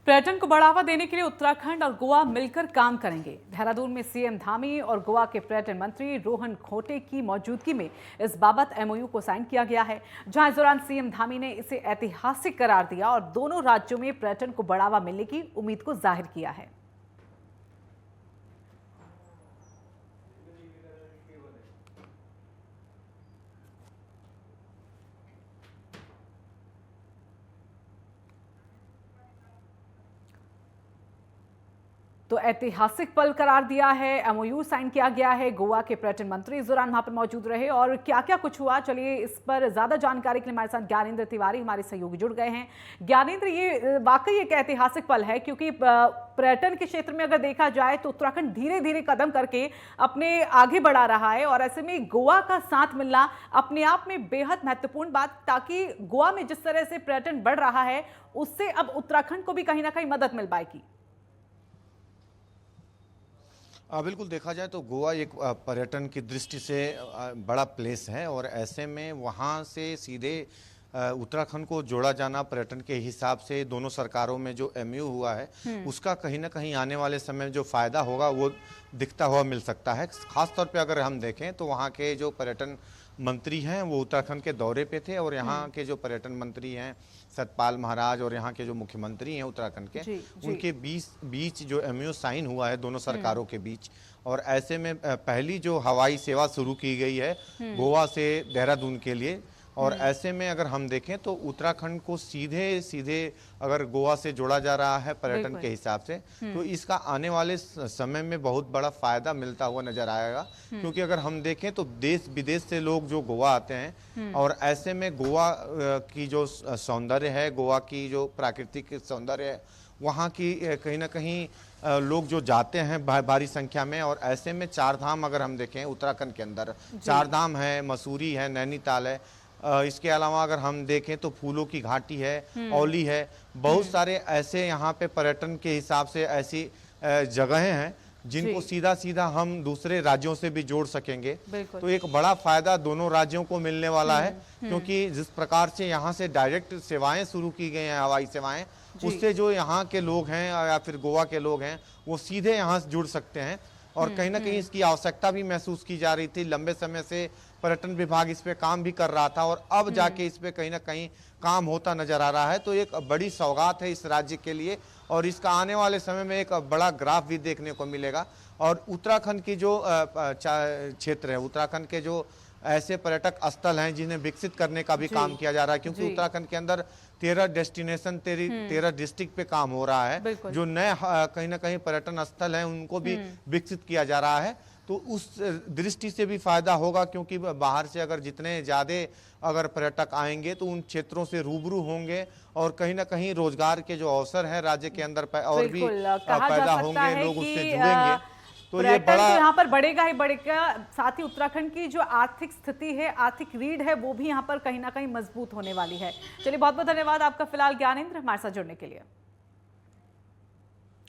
पर्यटन को बढ़ावा देने के लिए उत्तराखंड और गोवा मिलकर काम करेंगे। देहरादून में सीएम धामी और गोवा के पर्यटन मंत्री रोहन खोटे की मौजूदगी में इस बाबत एमओयू को साइन किया गया है, जहां इस दौरान सीएम धामी ने इसे ऐतिहासिक करार दिया और दोनों राज्यों में पर्यटन को बढ़ावा मिलने की उम्मीद को जाहिर किया है। तो ऐतिहासिक पल करार दिया है, एमओयू साइन किया गया है। गोवा के पर्यटन मंत्री इस दौरान वहां पर मौजूद रहे और क्या क्या कुछ हुआ, चलिए इस पर ज्यादा जानकारी के लिए हमारे साथ ज्ञानेंद्र तिवारी हमारे सहयोगी जुड़ गए हैं। ज्ञानेंद्र, ये वाकई एक ऐतिहासिक पल है क्योंकि पर्यटन के क्षेत्र में अगर देखा जाए तो उत्तराखंड धीरे धीरे कदम करके अपने आगे बढ़ा रहा है और ऐसे में गोवा का साथ मिलना अपने आप में बेहद महत्वपूर्ण बात, ताकि गोवा में जिस तरह से पर्यटन बढ़ रहा है उससे अब उत्तराखंड को भी कहीं ना कहीं मदद मिल पाएगी। बिल्कुल, देखा जाए तो गोवा एक पर्यटन की दृष्टि से बड़ा प्लेस है और ऐसे में वहाँ से सीधे उत्तराखंड को जोड़ा जाना पर्यटन के हिसाब से दोनों सरकारों में जो एमओयू हुआ है उसका कहीं ना कहीं आने वाले समय में जो फायदा होगा वो दिखता हुआ मिल सकता है। खास तौर पे अगर हम देखें तो वहाँ के जो पर्यटन मंत्री हैं वो उत्तराखंड के दौरे पे थे और यहाँ के जो पर्यटन मंत्री हैं सतपाल महाराज और यहाँ के जो मुख्यमंत्री हैं उत्तराखंड के उनके बीच जो एमओयू साइन हुआ है दोनों सरकारों के बीच, और ऐसे में पहली जो हवाई सेवा शुरू की गई है गोवा से देहरादून के लिए। और ऐसे में अगर हम देखें तो उत्तराखंड को सीधे सीधे अगर गोवा से जोड़ा जा रहा है पर्यटन के हिसाब से, तो इसका आने वाले समय में बहुत बड़ा फायदा मिलता हुआ नजर आएगा। क्योंकि अगर हम देखें तो देश विदेश से लोग जो गोवा आते हैं और ऐसे में गोवा की जो सौंदर्य है, गोवा की जो प्राकृतिक सौंदर्य है, वहाँ की कहीं ना कहीं लोग जो जाते हैं भारी संख्या में। और ऐसे में चार धाम अगर हम देखें उत्तराखंड के अंदर चार धाम है, मसूरी है, नैनीताल है, इसके अलावा अगर हम देखें तो फूलों की घाटी है, औली है, बहुत सारे ऐसे यहाँ पे पर्यटन के हिसाब से ऐसी जगहें हैं जिनको सीधा सीधा हम दूसरे राज्यों से भी जोड़ सकेंगे। तो एक बड़ा फायदा दोनों राज्यों को मिलने वाला है, क्योंकि जिस प्रकार से यहाँ से डायरेक्ट सेवाएं शुरू की गई हैं, हवाई सेवाएं, उससे जो यहाँ के लोग हैं या फिर गोवा के लोग हैं वो सीधे यहाँ से जुड़ सकते हैं। और कहीं ना कहीं इसकी आवश्यकता भी महसूस की जा रही थी, लंबे समय से पर्यटन विभाग इस पे काम भी कर रहा था और अब जाके इस पे कहीं ना कहीं काम होता नजर आ रहा है। तो एक बड़ी सौगात है इस राज्य के लिए और इसका आने वाले समय में एक बड़ा ग्राफ भी देखने को मिलेगा। और उत्तराखंड की जो क्षेत्र है, उत्तराखंड के जो ऐसे पर्यटक स्थल हैं जिन्हें विकसित करने का भी काम किया जा रहा है, क्योंकि उत्तराखंड के अंदर 13 डेस्टिनेशन 13 डिस्ट्रिक्ट पे काम हो रहा है। जो नए कहीं ना कहीं पर्यटन स्थल हैं उनको भी विकसित किया जा रहा है। तो उस दृष्टि से भी फायदा होगा, क्योंकि बाहर से अगर जितने ज्यादा अगर पर्यटक आएंगे तो उन क्षेत्रों से रूबरू होंगे और कहीं ना कहीं रोजगार के जो अवसर है राज्य के अंदर और भी पैदा होंगे, लोग उससे जुड़ेंगे। तो ये बड़ा तो यहाँ पर बढ़ेगा ही बढ़ेगा, साथ ही उत्तराखंड की जो आर्थिक स्थिति है, आर्थिक रीढ़ है, वो भी यहाँ पर कहीं ना कहीं मजबूत होने वाली है। चलिए, बहुत बहुत धन्यवाद आपका फिलहाल ज्ञानेंद्र हमारे साथ जुड़ने के लिए।